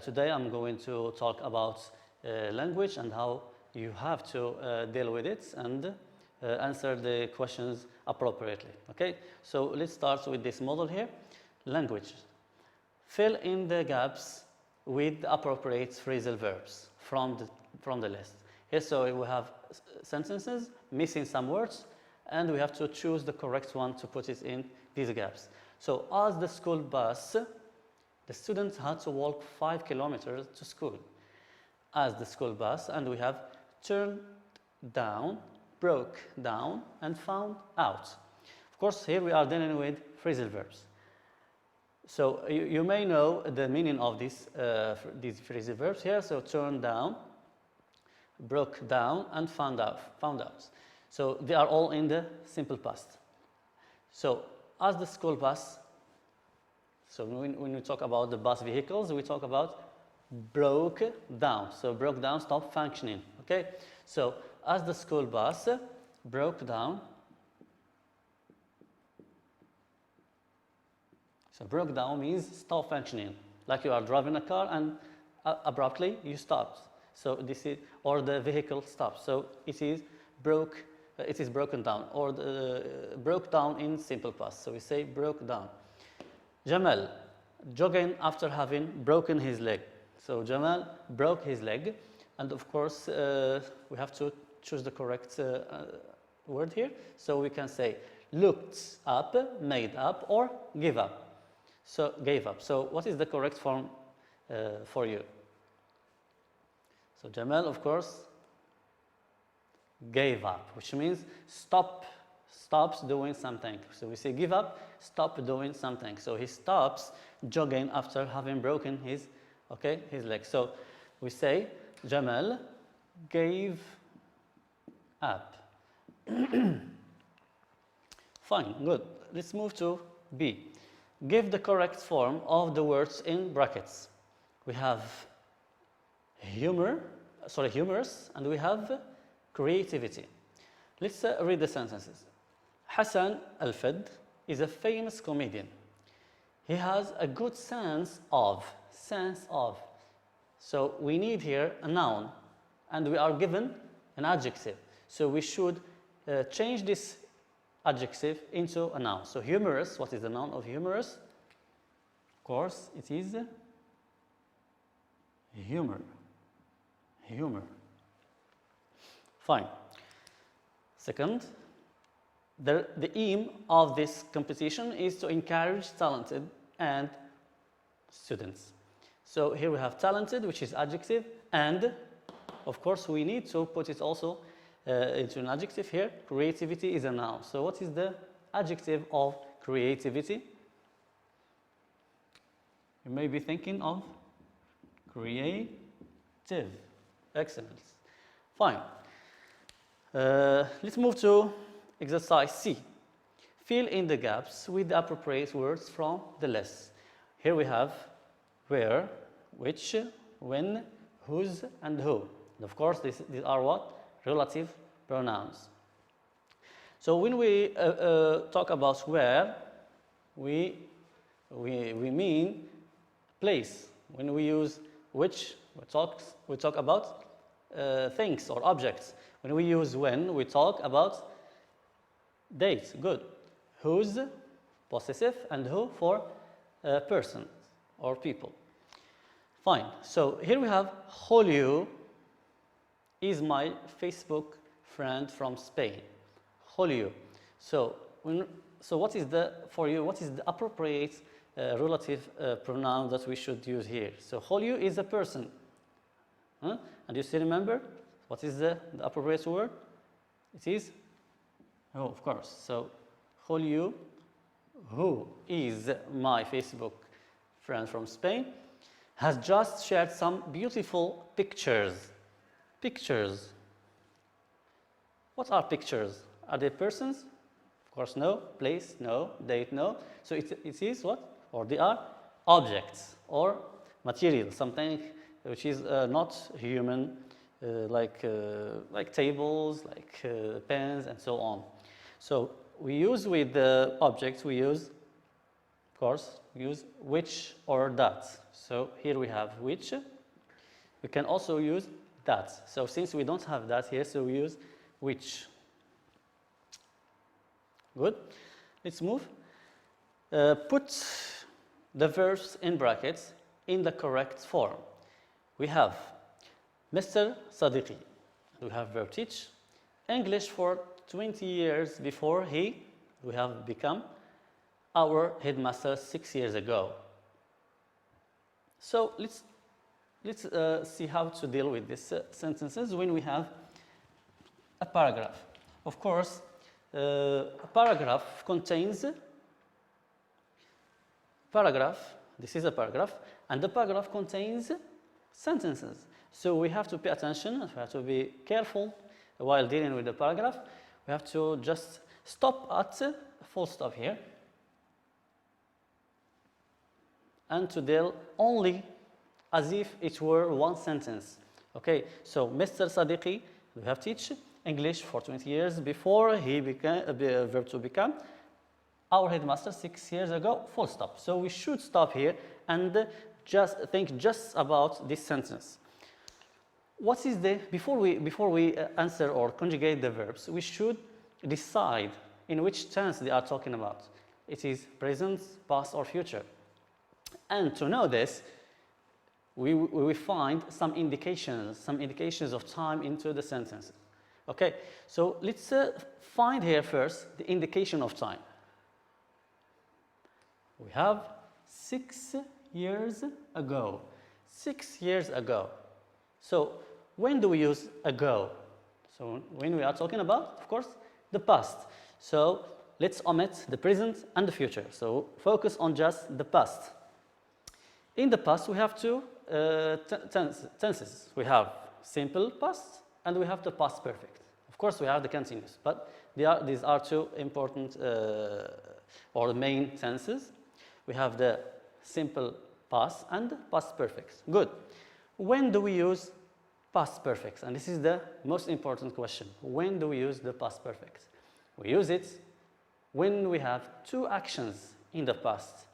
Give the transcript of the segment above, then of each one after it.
Today I'm going to talk about language and how you have to deal with it and answer the questions appropriately. Okay, so let's start with this model here. Language. Fill in the gaps with the appropriate phrasal verbs from the list. Here, so we have sentences missing some words, and we have to choose the correct one to put it in these gaps. So, as the school bus, the students had to walk 5 kilometers to school. As the school bus, and we have turned down, broke down, and found out. Of course, here we are dealing with phrasal verbs. So you may know the meaning of these phrasal verbs here. So turned down, broke down, and found out. So they are all in the simple past. So as the school bus, so when we talk about the bus vehicles, we talk about broke down. So broke down, stopped functioning. Okay. So as the school bus broke down. So broke down means stop functioning, like you are driving a car and abruptly you stop. So this is, or the vehicle stops. So it is broken down, or broke down in simple past. So we say broke down. Jamal jogging after having broken his leg. So Jamal broke his leg, and of course we have to choose the correct word here. So we can say looked up, made up, or give up. So gave up. So what is the correct form for you? So Jamal, of course, gave up, which means stops doing something. So we say give up, stop doing something. So he stops jogging after having broken his leg. So we say Jamal gave up. Fine, good. Let's move to B. Give the correct form of the words in brackets. We have humorous, and we have creativity. Let's read the sentences. Hassan Al-Fed is a famous comedian. He has a good sense of. So we need here a noun, and we are given an adjective. So we should change this adjective into a noun. So humorous, what is the noun of humorous? Of course, it is humor. Fine. Second, the aim of this competition is to encourage talented and students. So here we have talented, which is adjective, and of course we need to put it also into an adjective here. Creativity is a noun. So what is the adjective of creativity? You may be thinking of creative. Excellent. Fine. Let's move to exercise C. Fill in the gaps with the appropriate words from the list. Here we have where, which, when, whose, and who. And of course, these are what? Relative pronouns. So when we talk about where, we mean place. When we use which, we talk about things or objects. When we use when, we talk about dates. Good. Whose, possessive, and who for person or people. Fine. So here we have Julio is my Facebook friend from Spain. Julio. So what is the appropriate relative pronoun that we should use here? So Julio is a person. And you still remember what is the appropriate word? It is who, of course. So Julio, who is my Facebook friend from Spain, has just shared some beautiful pictures. Pictures. What are pictures? Are they persons? Of course, no. Place, no. Date, no. So it is what? Or they are objects or material, something which is not human, like tables, like pens, and so on. So we use with the objects, we use, of course, use which or that. So here we have which. We can also use that. So since we don't have that here, so we use which. Good. Let's move. Put the verbs in brackets in the correct form. We have Mr. Sadiqi. We have verb teach. English for 20 years before he, we have become our headmaster 6 years ago. So let's see how to deal with these sentences when we have a paragraph. Of course, a paragraph contains paragraph. This is a paragraph, and the paragraph contains sentences. So we have to pay attention. We have to be careful while dealing with the paragraph. We have to just stop at a full stop here, and to deal only as if it were one sentence. Okay, so Mr. Sadiqi, we have teach English for 20 years before he became verb to become our headmaster 6 years ago, full stop. So we should stop here and just think just about this sentence. What is the, before we answer or conjugate the verbs, we should decide in which tense they are talking about. It is present, past, or future. And to know this, we find some indications of time into the sentences. Okay, so let's find here first the indication of time. We have 6 years ago. 6 years ago. So when do we use ago? So when we are talking about, of course, the past. So let's omit the present and the future. So focus on just the past. In the past, we have two tenses. We have simple past and we have the past perfect. Of course, we have the continuous, but these are two important or main tenses. We have the simple past and past perfect. Good. When do we use past perfect? And this is the most important question. When do we use the past perfect? We use it when we have two actions in the past.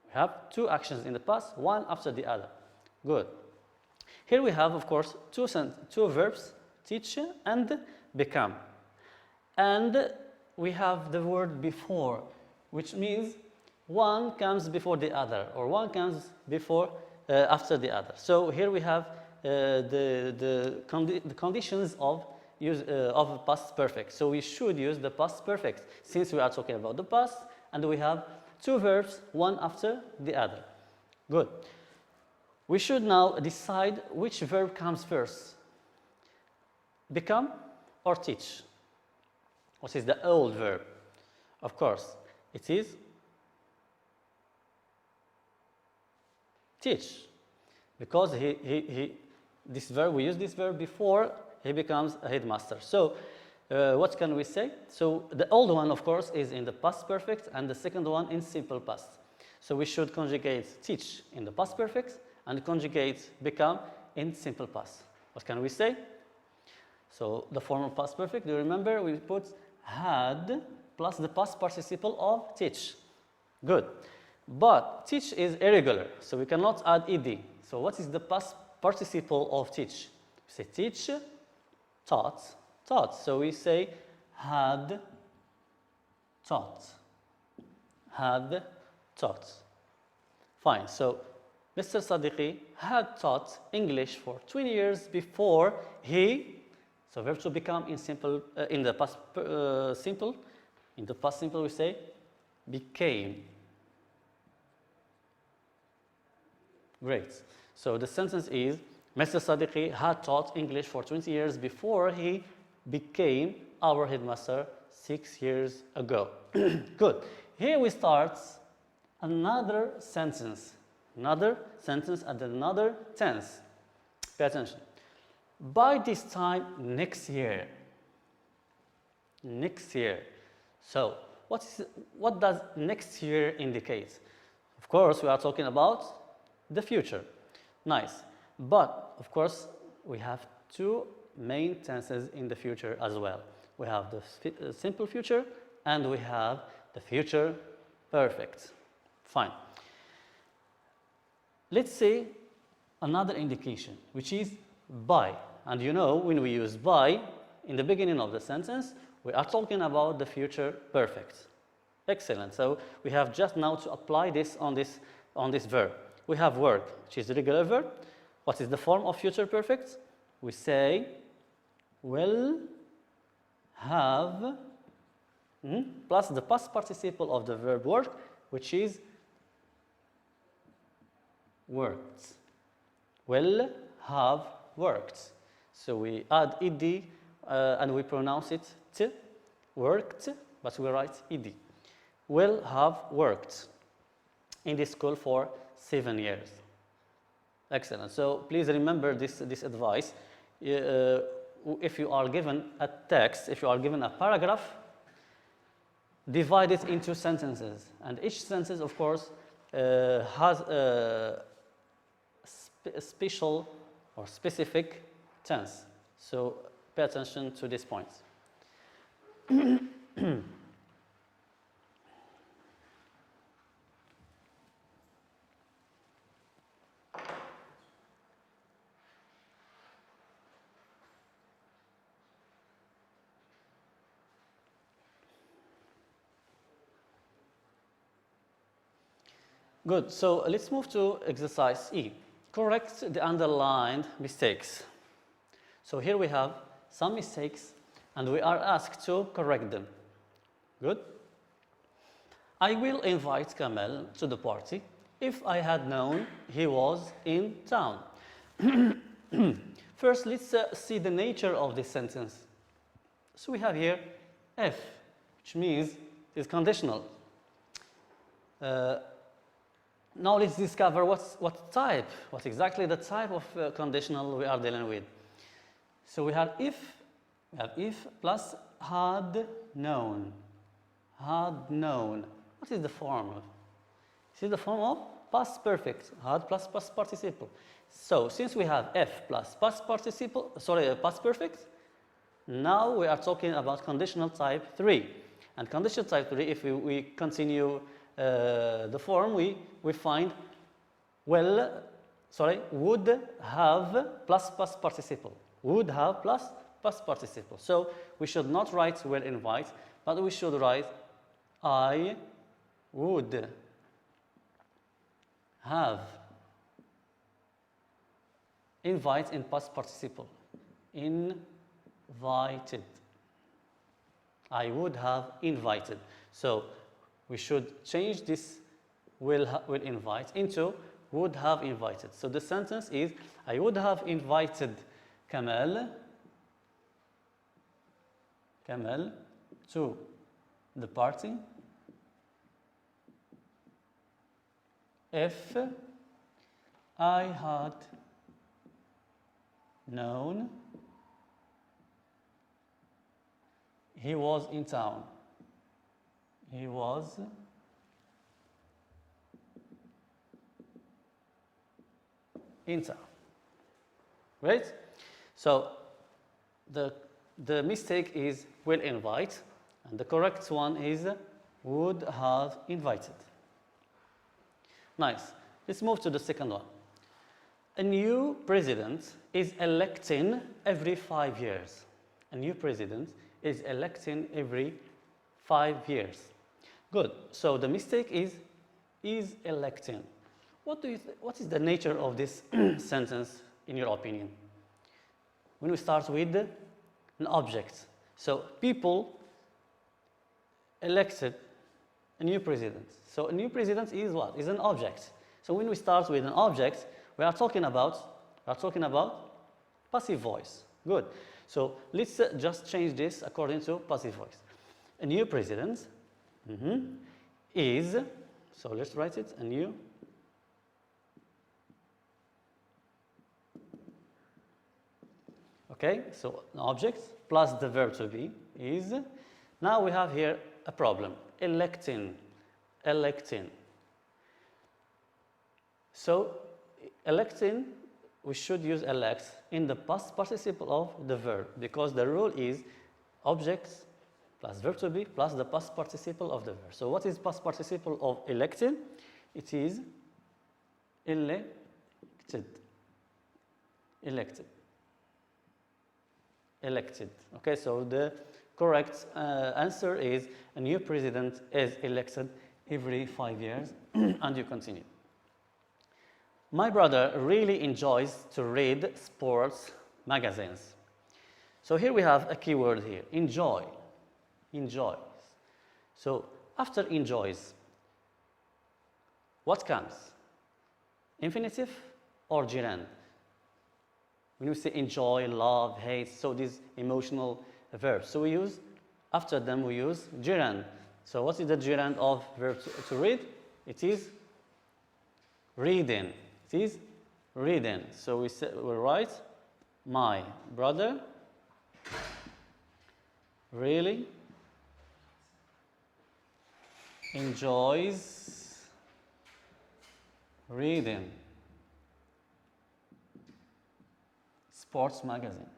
We have two actions in the past, one after the other. Good. Here we have, of course, two verbs, teach and become. And we have the word before, which means one comes before the other, or one comes before after the other. So here we have the conditions of use of past perfect. So we should use the past perfect since we are talking about the past, and we have two verbs, one after the other. Good. We should now decide which verb comes first. Become or teach? What is the old verb? Of course, it is teach, because this verb, we use this verb before he becomes a headmaster. So what can we say? So the old one, of course, is in the past perfect, and the second one in simple past. So we should conjugate teach in the past perfect and conjugate become in simple past. What can we say? So the form of past perfect, do you remember? We put had plus the past participle of teach. Good. But teach is irregular, so we cannot add ed. So what is the past participle of teach? We say teach, taught, taught. So we say had taught. Had taught. Fine. So Mr. Sadiqi had taught English for 20 years before he, so verb to become in simple, in the past simple. In the past simple we say became. Great. So the sentence is Mr. Sadiqi had taught English for 20 years before he became our headmaster 6 years ago. Good. Here we start another sentence. Another sentence and another tense. Pay attention. By this time next year. Next year. So what does next year indicate? Of course, we are talking about the future. Nice. But, of course, we have two main tenses in the future as well. We have the simple future and we have the future perfect. Fine. let's say another indication, which is by. And you know, when we use by in the beginning of the sentence, we are talking about the future perfect. Excellent. So we have just now to apply this on this verb. We have work, which is a regular verb. What is the form of future perfect? We say will have plus the past participle of the verb work, which is worked. Will have worked. So we add ed and we pronounce it t, worked, but we write ed. Will have worked in this school for 7 years. Excellent. So please remember this advice. If you are given a text, if you are given a paragraph, divide it into sentences. And each sentence, of course, has a special or specific tense. So pay attention to this point. Good. So let's move to exercise E. Correct the underlined mistakes. So here we have some mistakes and we are asked to correct them. Good. I will invite Kamal to the party if I had known he was in town. First, let's see the nature of this sentence. So we have here if, which means it's conditional. Now let's discover what exactly the type of conditional we are dealing with. So we have if plus had known. Had known. What is the form of? This is the form of past perfect. Had plus past participle. So since we have if plus past participle, past perfect, now we are talking about conditional type 3. And conditional type 3, if we continue the form, we find would have plus past participle. Would have plus past participle. So we should not write will invite, but we should write I would have. Invite in past participle. Invited. I would have invited. So we should change this will invite into would have invited. So the sentence is I would have invited Kamal to the party if I had known he was in town. He was in town. Right? So the mistake is will invite, and the correct one is would have invited. Nice. Let's move to the second one. A new president is electing every 5 years. A new president is electing every 5 years. Good. So the mistake is electing. What is the nature of this sentence in your opinion? When we start with an object. So people elected a new president. So a new president is what? Is an object. So when we start with an object, we are talking about passive voice. Good. So let's just change this according to passive voice. A new president is, so let's write it, a new okay, so an object plus the verb to be is. Now we have here a problem. Electing. So electing, we should use elect in the past participle of the verb because the rule is objects plus verb to be plus the past participle of the verb. So what is past participle of electing? It is elected. Elected. Elected. Okay, so the correct answer is a new president is elected every 5 years, and you continue. My brother really enjoys to read sports magazines. So here we have a keyword here, enjoy. Enjoys. So after enjoys, what comes? Infinitive or gerund? When we say enjoy, love, hate, so these emotional verbs. So we use, after them we use gerund. So what is the gerund of verb to read? It is reading. It is reading. So we write, my brother really enjoys reading sports magazine.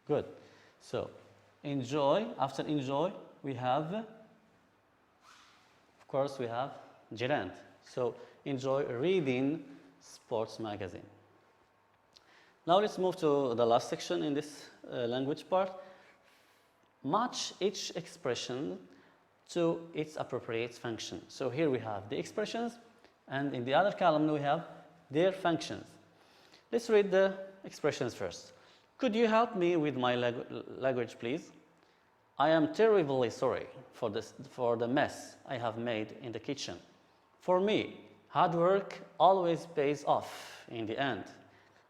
Good. So enjoy, after enjoy, we have, of course, we have gerund. So enjoy reading sports magazine. Now let's move to the last section in this language part. Match each expression to its appropriate function. So here we have the expressions, and in the other column we have their functions. Let's read the expressions first. Could you help me with my language, please? I am terribly sorry for the mess I have made in the kitchen. For me, hard work always pays off in the end.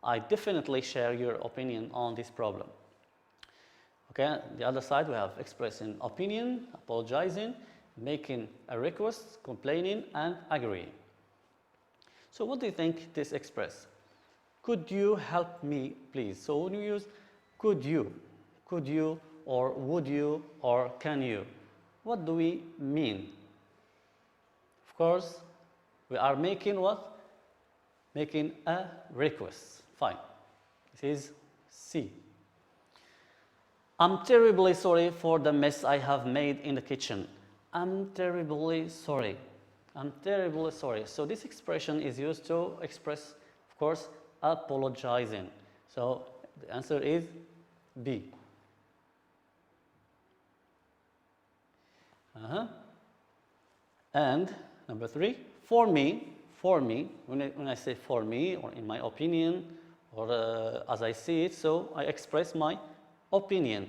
I definitely share your opinion on this problem. Okay, the other side we have expressing opinion, apologizing, making a request, complaining, and agreeing. So what do you think this express? Could you help me, please? So when you use could you, or would you, or can you, what do we mean? Of course, we are making what? Making a request. Fine. This is C. I'm terribly sorry for the mess I have made in the kitchen. I'm terribly sorry. I'm terribly sorry. So this expression is used to express, of course, apologizing. So the answer is B. And number 3, for me, when I say for me, or in my opinion, or as I see it, so I express my opinion.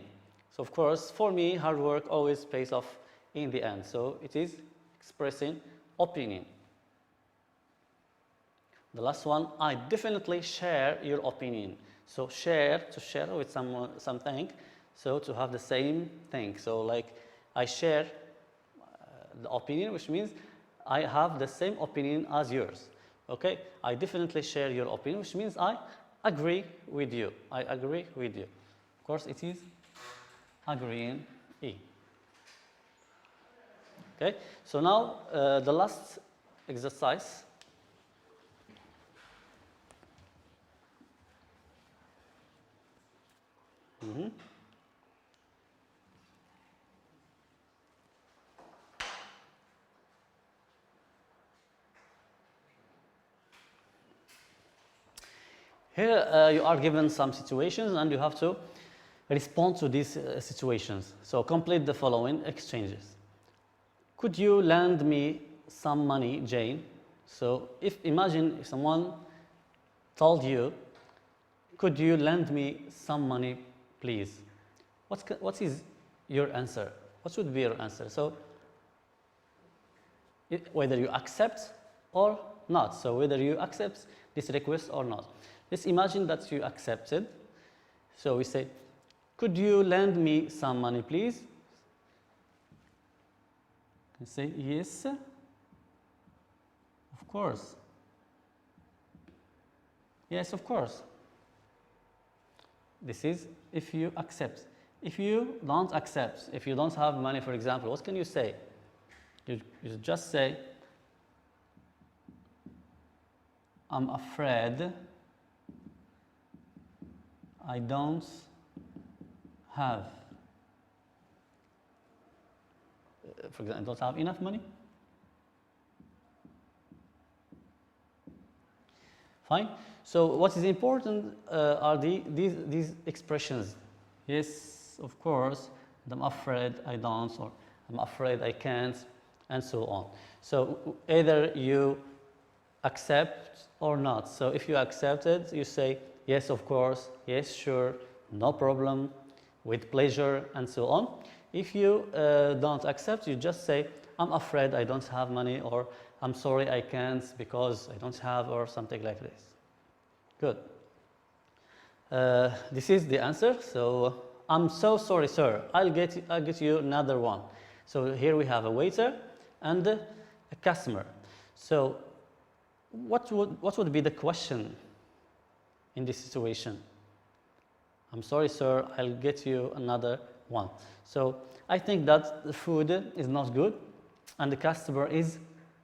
So of course, for me, hard work always pays off in the end. So it is expressing opinion. The last one, I definitely share your opinion. So share, to share with someone something, so to have the same thing. So like I share the opinion, which means I have the same opinion as yours. Okay? I definitely share your opinion, which means I agree with you. I agree with you. Of course, it is agreeing E. Okay? So now the last exercise. Here you are given some situations and you have to respond to these situations. So complete the following exchanges. Could you lend me some money, Jane? So imagine if someone told you, could you lend me some money, please? What is your answer? What should be your answer? So whether you accept or not. So whether you accept this request or not. Let's imagine that you accepted. So we say, could you lend me some money, please? You say, yes, of course. Yes, of course. This is if you accept. If you don't accept, if you don't have money, for example, what can you say? You just say, I'm afraid I don't have for example, I don't have enough money. Fine. So what is important are these expressions. Yes, of course, and I'm afraid I don't, or I'm afraid I can't, and so on. So either you accept or not. So if you accept it, you say, yes, of course, yes, sure, no problem, with pleasure, and so on. If you don't accept, you just say, I'm afraid I don't have money, or I'm sorry I can't because I don't have, or something like this. Good. This is the answer. So I'm so sorry, sir. I'll get you another one. So here we have a waiter and a customer. So what would be the question in this situation? I'm sorry, sir. I'll get you another one. So I think that the food is not good, and the customer is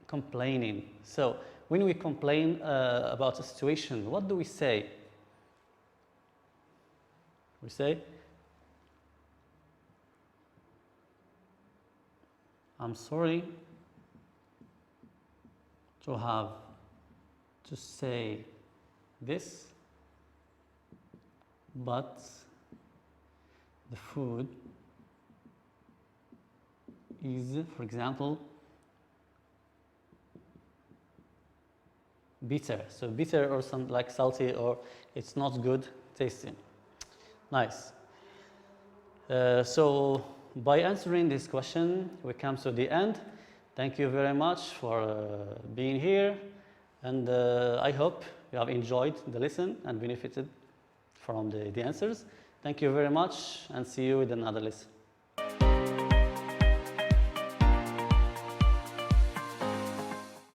complaining. So when we complain about a situation, what do we say? We say, I'm sorry to have to say this, but the food is, for example, bitter. So bitter or something like salty, or it's not good tasting. Nice. So by answering this question, we come to the end. Thank you very much for being here, and I hope you have enjoyed the lesson and benefited from the answers. Thank you very much, and see you with another lesson.